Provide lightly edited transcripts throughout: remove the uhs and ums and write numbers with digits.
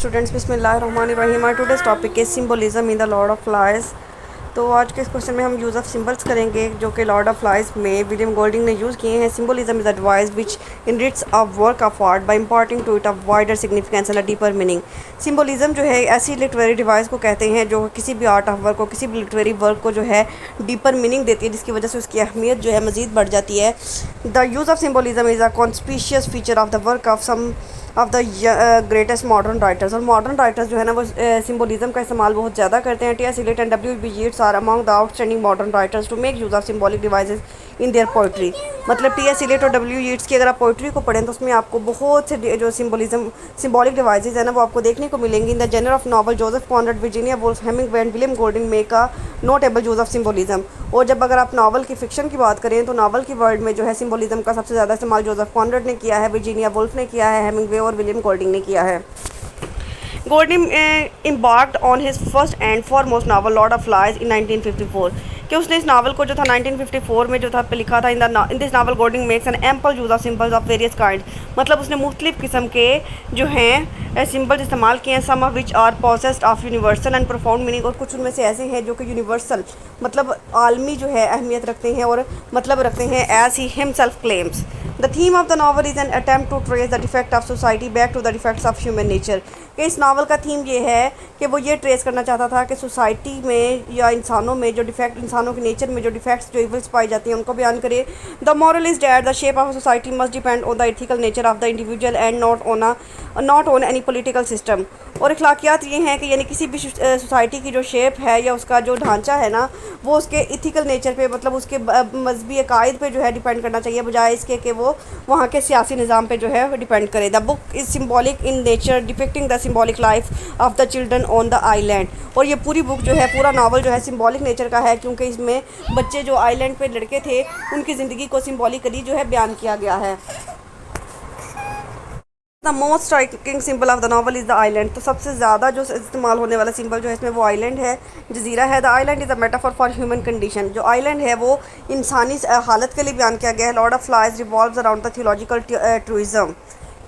Students, बिस्मिल्लाहिर्रहमानिर्रहीम। और today's topic is symbolism in the Lord of flies. तो आज के इस क्वेश्चन में हम यूज़ ऑफ सिंबल्स करेंगे जो कि लॉर्ड ऑफ फ्लाइज में विलियम गोल्डिंग ने यूज़ किए हैं। Symbolism is a device which enrich a work of art by imparting to it a wider significance and a deeper meaning. Symbolism जो है ऐसी लिटरेरी डिवाइस को कहते हैं जो किसी भी आर्ट ऑफ वर्क को, किसी भी लिटरेरी वर्क को जो है डीपर मीनिंग देती है, जिसकी वजह से उसकी अहमियत जो है मज़ीद बढ़ जाती है। The use of symbolism is a conspicuous feature of the work of some of the greatest modern writers. और मॉडर्न राइटर्स जो है ना वो सिंबलिज्म का इस्तेमाल बहुत ज़्यादा करते हैं। T S. Eliot and W B. Yeats are among the outstanding modern writers to make use of symbolic devices in their poetry. मतलब टी.एस. इलियट और डब्ल्यू येट्स की अगर आप पोइट्री को पढ़ें तो उसमें आपको बहुत से जो सिंबॉलिक डिवाइसेस है ना वो आपको देखने को मिलेंगी। In the genre of novel Joseph Conrad, Virginia Woolf, Hemingway and William Golding make a notable use of symbolism. और जब अगर आप नावल की फ़िक्शन की बात करें तो नावल की वर्ल्ड में जो है सिंबलिज्म का सबसे ज़्यादा इस्तेमाल जोसेफ कॉनराड ने किया है, वर्जीनिया वुल्फ ने किया है, हेमिंग्वे और विलियम गोल्डिंग ने किया है। Golding embarked on his first and foremost novel Lord of flies इन 1954 कि उसने इस नावल को जो था 1954 में जो था लिखा था। इन this novel Golding makes an ample use of symbols of various kind. मतलब उसने मुख्तलिफ़ किस्म के जो हैं सिम्बल्स इस्तेमाल किए हैं। Some of which are possessed of universal and profound meaning. और कुछ उनमें से ऐसे हैं जो कि यूनिवर्सल मतलब आलमी जो है अहमियत रखते हैं और मतलब रखते हैं, as he himself claims. The theme of the novel is an attempt to trace the defect of society back to the defects of human nature. कि इस नावल का थीम ये है कि वो ये ट्रेस करना चाहता था कि सोसाइटी में या इंसानों में जो डिफेक्ट, इंसानों के नेचर में जो डिफेक्ट्स, जो इवल्स पाई जाती हैं उनको बयान करे। The moral is that the shape of society must depend on the ethical nature of the individual and not on any political system. और अखलाकियात ये हैं कि यानी किसी भी सोसाइटी की जो शेप है या उसका जो ढांचा है ना वो उसके इथिकल नेचर पे, मतलब उसके मजहबी अकायद पे जो है डिपेंड करना चाहिए, बजाय इसके कि वो वहाँ के सियासी निज़ाम पे जो है डिपेंड करे। The book is symbolic in nature depicting the symbolic life of the children on the island. और ये पूरी बुक जो है, पूरा नावल जो है सिम्बॉलिक नेचर का है, क्योंकि इसमें बच्चे जो आइलैंड पे लड़के थे उनकी ज़िंदगी को सिम्बॉलिकली जो है बयान किया गया है। The most striking symbol of the novel is the island. तो सबसे ज़्यादा जो इस्तेमाल होने वाला सिंबल जो है इसमें वो आइलैंड है, जजीरा है। The island is a metaphor for human condition. जो आइलैंड है वो इंसानी हालत के लिए बयान किया गया है। Lord of Flies revolves around the theological truism,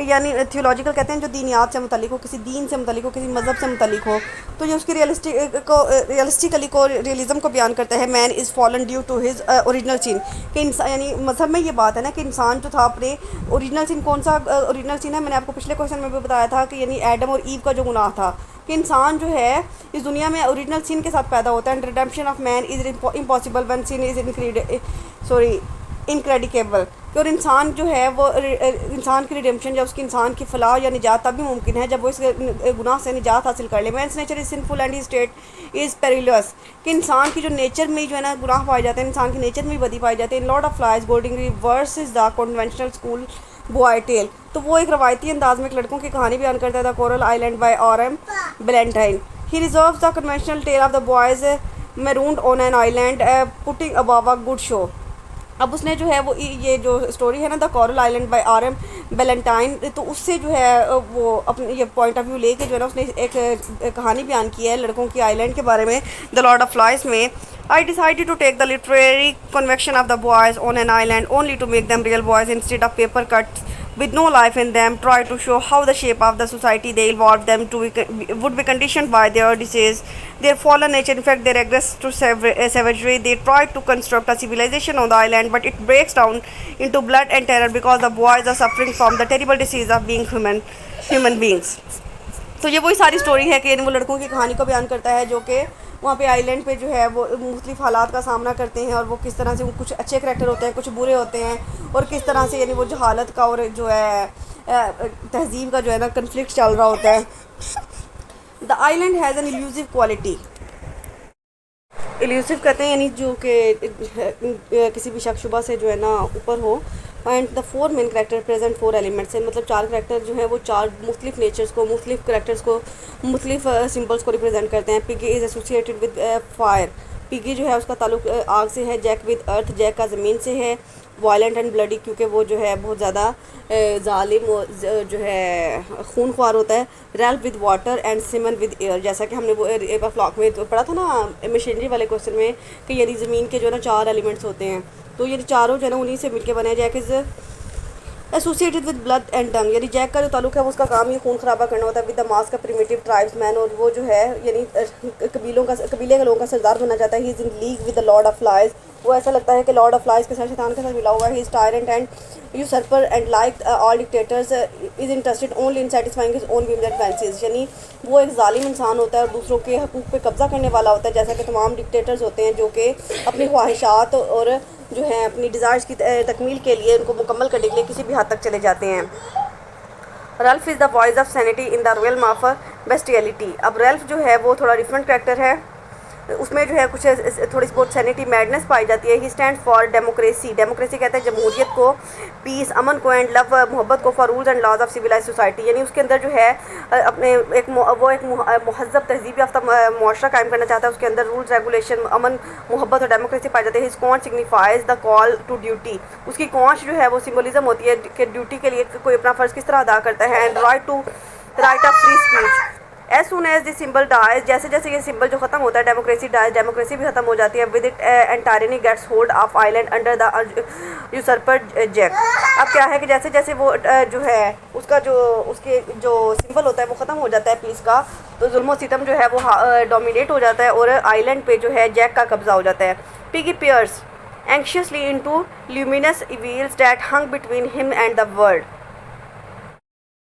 यानी थियोलॉजिकल कहते हैं जो दीनियात से मुतलिक हो, किसी दीन से मुतलिक हो, किसी मज़हब से मुतलिक हो। तो ये उसकी रियलिस्टिकली को रियलिज़म को बयान करता है। Man is fallen due to his original sin. कि इंसान, यानी मज़हब में ये बात है ना कि इंसान जो था अपने ओरिजिनल सीन, कौन सा ओरिजिनल सीन है, मैंने आपको पिछले क्वेश्चन में भी बताया था कि यानी एडम और ईव का जो गुनाह था कि इंसान जो है इस दुनिया में ओरिजिनल सीन के साथ पैदा होता है। And redemption of man is impossible when sin is ineradicable. और इंसान जो है वो इंसान की रिडेम्पशन या उसकी इंसान की फलाह या निजात तभी मुमकिन है जब वो इस गुनाह से निजात हासिल कर ले। Men's nature is sinful and he state is perilous. कि इंसान की जो नेचर में जो है ना गुनाह पाए जाते हैं, इंसान की नेचर में भी बदी पाई जाती है। In Lord of Flies Golding reverses the conventional school boy tale. तो वो एक रवायती अंदाज में एक लड़कों की कहानी बयान करता है। The coral island by R M. Ballantyne. He reserves the conventional tale of the boys marooned on an island putting above a good show. अब उसने जो है वो ये जो स्टोरी है ना the coral island by R M. Ballantyne, तो उससे जो है वो अपने ये पॉइंट ऑफ व्यू लेके जो है ना उसने एक कहानी बयान की है लड़कों की आइलैंड के बारे में द लॉर्ड ऑफ फ्लाइज में। I decided to take the literary convention of the boys on an island only to make them real boys instead of paper cuts with no life in them, try to show how the shape of the society they evolved them to would be conditioned by their disease, their fallen nature, in fact their regress to savagery. They tried to construct a civilization on the island, but it breaks down into blood and terror because the boys are suffering from the terrible disease of being human beings. तो ये वही सारी story है कि वो लड़कों की कहानी को बयान करता है जो कि वहाँ पे आइलैंड पे जो है वो मुख्तलिफ हालात का सामना करते हैं और वो किस तरह से, कुछ अच्छे करैक्टर होते हैं, कुछ बुरे होते हैं, और किस तरह से यानी वो जहालत का और जो है तहजीब का जो है ना कन्फ्लिक्ट चल रहा होता है। The island has an elusive quality. Elusive कहते हैं यानी जो कि किसी भी शक शुबा से जो है ना ऊपर हो। And the four main character present four elements है, मतलब चार करेक्टर जो है वो चार मुख्तलिफ नेचर्स को, मुख्तलिफ करेक्टर्स को, मुख्तलिफ सिम्बल्स को रिप्रेजेंट करते हैं। Piggy is associated with fire. Piggy जो है उसका ताल्लुक आग से है। जैक विद अर्थ, जैक का ज़मीन से है। वायलेंट एंड ब्लडी क्योंकि वो जो है बहुत ज़्यादा जालिम जो है खूनख्वार होता है। Ralph with water and Simon with air, जैसा कि हमने वो एक फ्लॉक में तो पढ़ा था ना मशीनरी वाले क्वेश्चन में कि यानी ज़मीन के जो है ना चार एलिमेंट्स होते हैं, तो ये चारों जो है ना उन्हीं से मिलके बने। Jack is associated with blood and dung, यानी जैक का जो ताल्लुक है वो उसका काम ही खून खराबा करना होता है विद द मास का प्रिमिटिव ट्राइब्स मैन, और वो जो है यानी कबीले के लोगों का सरदार बनना चाहता है। He is in league with the Lord of flies, वो ऐसा लगता है कि लॉर्ड ऑफ फ्लाइज के साथ शैतान के साथ मिला हुआ है। He is tyrant and usurper and like all dictators is interested only in satisfying his own whims and fancies, यानी वो एक जालिम इंसान होता है और दूसरों के हकूक़ पे कब्जा करने वाला होता है, जैसा कि तमाम डिक्टेटर्स होते हैं जो कि अपनी ख्वाहिशात और जो है अपनी डिज़ायर्स की तकमील के लिए उनको मुकम्मल करने के लिए किसी भी हद तक चले जाते हैं। Ralph is the voice of sanity in the realm of bestiality. अब रल्फ जो है वो थोड़ा डिफरेंट करेक्टर है, उसमें जो है कुछ थोड़ी बहुत सैनिटी मैडनेस पाई जाती है। ही स्टैंड फॉर डेमोक्रेसी, डेमोक्रेसी कहते हैं जमहूरियत को, पीस अमन को, एंड लव मोहब्बत को, for rules and laws of civilise society, यानी उसके अंदर जो है अपने एक महज़ब तहजीब याफ्ता मुआशरा कायम करना चाहता है। उसके अंदर रूल्स रेगुलेशन, अमन मोहब्बत और डेमोक्रेसी पाई जाती है। His conch signifies the call to duty, उसकी कॉन्च जो है वो सिम्बोलिज्म होती है कि ड्यूटी के लिए कोई अपना फ़र्ज़ किस तरह अदा करता है। And right of free speech. As soon as the symbol dies, जैसे जैसे ये सिंबल जो खत्म होता है डेमोक्रेसी डाइज, डेमोक्रेसी भी खत्म हो जाती है। With it and tyranny gets hold of island under the usurper Jack. अब क्या है कि जैसे जैसे वो जो है उसका जो उसके जो सिंबल होता है वो ख़त्म हो जाता है पीस का, तो जुल्म सितम जो है वो डोमिनेट हो जाता है और आइलैंड पे जो है जैक का कब्जा हो जाता है। Piggy peers anxiously into luminous veils that hung between him and the world.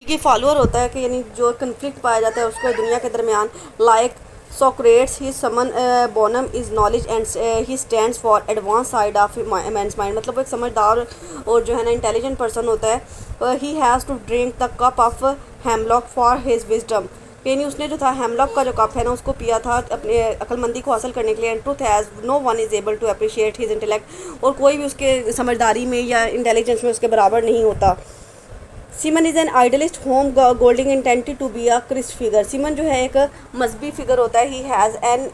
ये फॉलोअर होता है कि यानी जो कन्फ्लिक्ट पाया जाता है उसको दुनिया के दरमियान, like Socrates he summum bonum is knowledge and he stands for advance side of man's mind, मतलब एक समझदार और जो है ना इंटेलिजेंट पर्सन होता है। He has to drink the cup of hemlock for his wisdom, यानी उसने जो था हेमलॉक का जो कप है ना उसको पिया था अपने अक्लमंदी को हासिल करने के लिए। And truth has no one is able to appreciate his intellect, और कोई भी उसके समझदारी में या इंटेलिजेंस में उसके बराबर नहीं होता। Simon is an idealist whom Golding intended to be a Christ figure, Simon जो है एक मजहबी फिगर होता है। He has an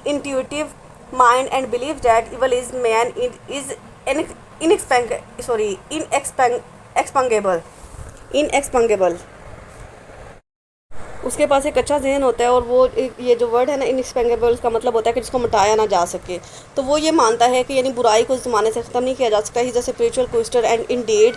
intuitive mind and believe that evil is man is inexpungeable, उसके पास एक अच्छा जहन होता है और वो ये जो वर्ड है ना इनएक्सपेंगेबल, उसका मतलब होता है कि जिसको मिटाया ना जा सके। तो वो ये मानता है कि यानी बुराई को इस ज़माने से ख़त्म नहीं किया जा सकता। He is a spiritual quester and indeed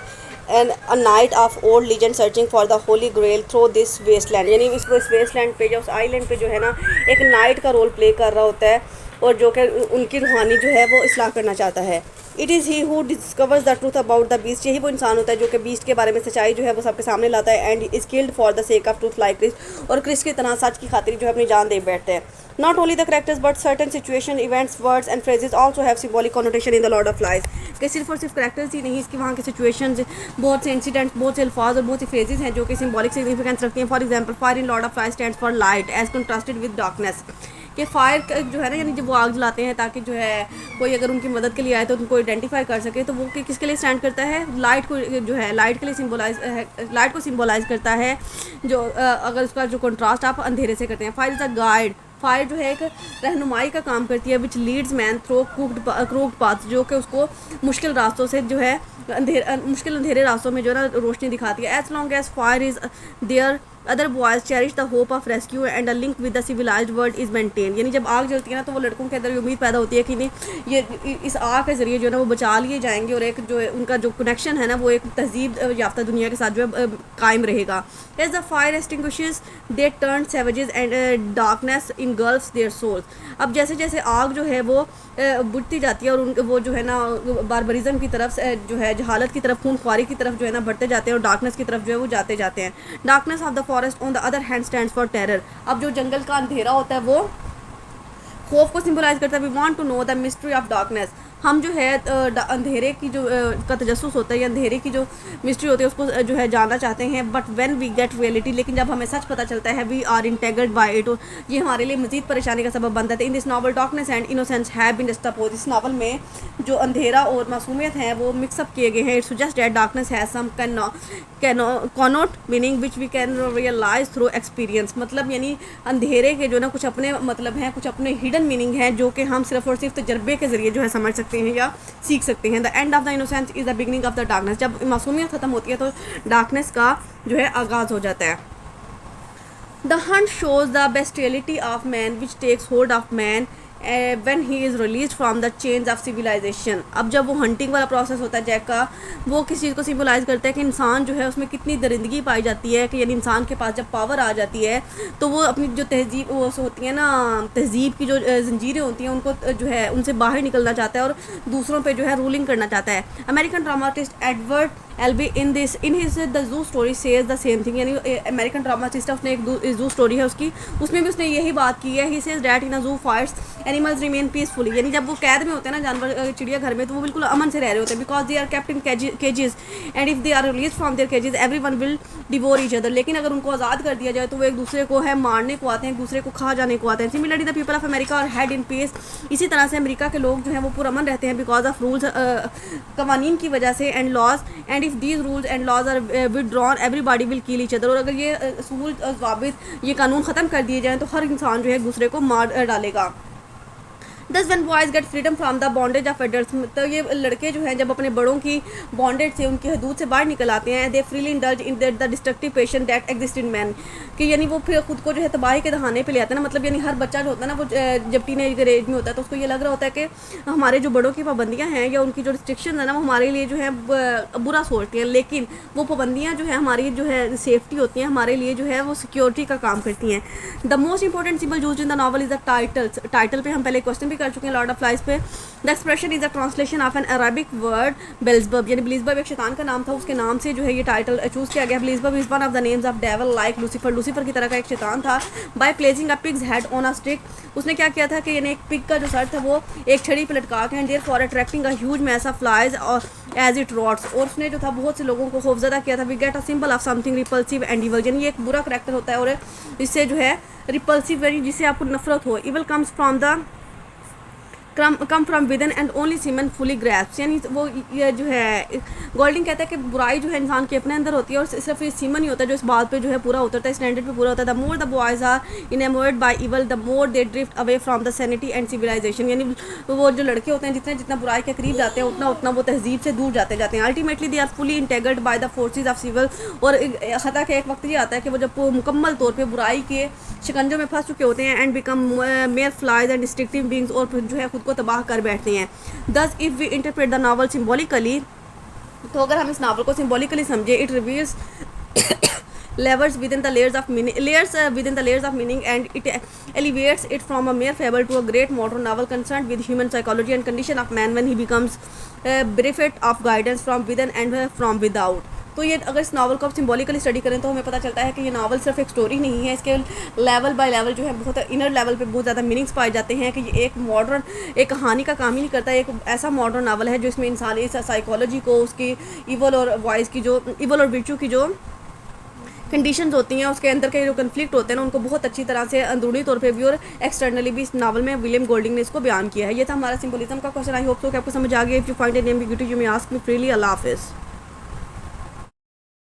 and a knight of old legend searching for the holy grail through this wasteland, यानी इस वेस्टलैंड पे या उस आइलैंड पे जो है ना एक नाइट का रोल प्ले कर रहा होता है और जो कि उनकी रूहानी जो है वो इस्लाह करना चाहता है। It is he who discovers the truth about the beast, यही वो इंसान होता है जो कि बीस्ट के बारे में सच्चाई जो है वो सबके सामने लाता है। And is killed for the sake of truth like Christ, और क्रिस्ट की तरह सच की खातिर जो है अपनी जान दे बैठते हैं। Not only the characters but certain situation events words and phrases also have symbolic connotation in the Lord of flies, कि सिर्फ और सिर्फ करेक्टर्स ही नहीं, इसकी वहाँ के सिचुएशंस, बहुत से इंसिडेंट्स, बहुत से अल्फाज और बहुत सी फ्रेजेस हैं जो कि सिंबॉलिक सिग्निफिकेंस रखती हैं। For example fire in Lord of flies stands for light as contrasted with darkness, कि फायर जो है ना यानी जब वो आग जलाते हैं ताकि जो है कोई अगर उनकी मदद के लिए आए तो उनको आइडेंटिफाई कर सके, तो वो किसके लिए स्टैंड करता है, लाइट को, जो है लाइट के लिए लाइट को सिम्बोलाइज करता है, जो अगर उसका जो कंट्रास्ट आप अंधेरे से करते हैं। Fire is a guide, fire जो है एक रहनुमाई का काम करती है, which leads man through crooked path, जो कि उसको मुश्किल रास्तों से जो है मुश्किल अंधेरे रास्तों में जो है ना रोशनी दिखाती है। As long as fire is there other boys cherish the hope of rescue and a link with the civilised world is maintain, यानी जब आग जलती है ना तो वो लड़कों के अंदर ये उम्मीद पैदा होती है कि नहीं ये इस आग के ज़रिए जो है ना वो बचा लिए जाएंगे और एक जो है उनका जो कनेक्शन है ना वो एक तहजीब याफ्ता दुनिया के साथ जो है कायम रहेगा। As the fire extinguishes they turn savages and darkness engulfs their souls, अब जैसे जैसे आग जो है वो बुझती जाती है और उन वो जो है ना बारबरिज्म की तरफ जो है जहालत की तरफ, खूनख्वारी की तरफ जो है ना बढ़ते जाते हैं और डार्कनेस की तरफ जो है वो जाते जाते हैं। Darkness of the forest on the other hand stands for terror, अब जो जंगल का अंधेरा होता है वो खौफ को सिंबलाइज करता है। We want to know the mystery of darkness, हम जो है अंधेरे की जो का तजस्सुस होता है या अंधेरे की जो मिस्ट्री होती है उसको जो है जानना चाहते हैं। But when we get reality, लेकिन जब हमें सच पता चलता है, we are integrated by it, ये हमारे लिए मजीद परेशानी का सबब बनता है। In this novel darkness and innocence have been juxtapose, इस नावल में जो अंधेरा और मासूमियत है वो मिक्सअप किए गए हैं। It suggest that darkness has some connote meaning which we can realise through experience, मतलब यानी अंधेरे के जो ना कुछ अपने मतलब हैं, कुछ अपने हिडन मीनिंग हैं जो कि हम सिर्फ और सिर्फ तजर्बे के ज़रिए जो है समझ सकते हैं या सीख सकते हैं। The end of the innocence is the beginning of the darkness, जब मासूमियत ख़त्म होती है तो डार्कनेस का जो है आगाज़ हो जाता है। The hunt shows the bestiality of man which takes hold of man when he is release from the change of civilisation. अब जब वो हंटिंग वाला प्रोसेस होता है जैक का, वो किस चीज़ को सिम्बलाइज़ करता है कि इंसान जो है उसमें कितनी दरिंदगी पाई जाती है, कि यानी इंसान के पास जब पावर आ जाती है तो वो अपनी जो तहजीब वो होती है ना, तहजीब की जो जंजीरें होती हैं उनको जो है उनसे बाहर निकलना चाहता है और दूसरों पे जो है रूलिंग करना चाहता है। American dramatist Edward Elby in his the zoo story says the same thing, यानी अमेरिकन ड्रामाटिस्ट है, उसने एक जू स्टोरी है उसकी, उसमें भी उसने यही बात की है। ही सेज डैट इन अ जू फाइट्स एनिमल्स रिमेन पीसफुली, यानी जब वो कैद में होते हैं ना जानवर चिड़ियाघर में, तो वो बिल्कुल अमन से रह रहे होते हैं, because they are kept in cages and if they are release from their cages everyone will devour each other. लेकिन अगर उनको आज़ाद कर दिया जाए तो वो एक दूसरे को है मारने को आते हैं, एक दूसरे को खा जाने को आते हैं। Similarly the people of America और हैड इन पीस, इसी तरह से अमेरिका के लोग जो हैं वो पुरअमन रहते हैं बिकॉज ऑफ रूल्स, कवानीन की वजह से, and laws, and if these rules and laws are withdrawn everybody will kill each other. और अगर ये असूल ज़ाबित ये कानून ख़त्म कर दिए जाएँ तो हर इंसान जो है एक दूसरे को मार डालेगा। दस one boys get freedom from the bondage of adults, तो ये लड़के जो हैं जब अपने बड़ों की बॉन्डेज से, उनकी हदूद से बाहर निकल आते हैं, they freely indulge in the destructive passion that exist in man, कि यानी वो फिर खुद को जो है तबाही के दहाने पे ले आते हैं ना। मतलब यानी हर बच्चा जो होता है ना वो जब टीनेजर एज में होता है तो उसको ये लग रहा होता है कि हमारे जो बड़ों की पाबंदियाँ हैं या उनकी जो रिस्ट्रिक्शन है ना वो हमारे लिए जो है बुरा सोचती हैं, लेकिन वो पाबंदियाँ जो है हमारी जो है सेफ्टी होती हैं, हमारे लिए जो है वो सिक्योरिटी का काम करती हैं। The most important symbol used in the novel is the title पे हम पहले क्वेश्चन भी कर चुके हैं लॉर्ड ऑफ फ्लाइज पे। The expression is a translation of an Arabic word Beelzebub, यानी बेल्जबब एक शैतान का नाम था, उसके नाम से जो है ये टाइटल चूज किया गया। Beelzebub is one of the names of devil like Lucifer, Lucifer की तरह का एक शैतान था। By placing a pig's head on a stick, उसने क्या किया था कि यानी एक पिग का जो सर था वो एक छड़ी पे लटका के, and there for attracting a huge mass of flies और एज इट रॉट्स, और उसने जो था बहुत से लोगों को खौफजदा किया था। We get a symbol of something repulsive and evil, यानी ये एक बुरा करैक्टर होता है और इससे जो है रिपल्सिव, यानी जिससे आपको नफरत हो। Evil comes from the come from within and only Simon fully grasps, यानी वो ये जो है गोल्डिंग कहता है कि बुराई जो है इंसान के अपने अंदर होती है और सिर्फ ये सीमन ही होता है जो इस बात पे जो है पूरा उतरता है, स्टैंडर्ड पे पूरा होता है। The more the boys are enamoured by evil the more they drift away from the sanity and civilisation, यानी वो जो लड़के होते हैं जितना बुराई के करीब जाते हैं उतना वो तहजीब से दूर जाते हैं। Ultimately they are fully integrated by the forces of civil, और खता का एक वक्त ये आता है कि वो जब मुकम्मल तौर पर बुराई के शिकंजों में फंस चुके होते हैं, and become mayor flies and destructive beings, और जो है खुद को तबाह कर बैठते हैं। Thus if we interpret the novel symbolically, तो अगर हम इस नावल को सिम्बॉलिकली समझे, it reveals layers within the layers of meaning and it elevates it from a mere fable to a great modern novel concerned with human psychology and condition of man when he becomes bereft of guidance from within and from without। तो ये अगर इस novel को आप symbolically study करें तो हमें पता चलता है कि ये नावल सिर्फ एक स्टोरी नहीं है, इसके लेवल बाय लेवल जो है बहुत इनर लेवल पे बहुत ज़्यादा मीनिंग्स पाए जाते हैं, कि ये एक मॉडर्न एक कहानी का काम ही नहीं करता है, एक ऐसा मॉडर्न नावल है जो इसमें इंसानी साइकोलॉजी को, उसकी इवल और वॉइस की जो इवल और विर्चू की जो कंडीशंस होती हैं, उसके अंदर के जो कन्फ्लिक्ट होते हैं ना उनको बहुत अच्छी तरह से अंदरूनी तौर पे भी और एक्सटर्नली भी इस नावल में विलियम गोल्डिंग ने इसको बयान किया है। ये था हमारा सिंबलिज्म का क्वेश्चन। आई होप सो कि आपको समझ आ गया। If you find any ambiguity you may ask me freely. अल्लाह हाफिज़।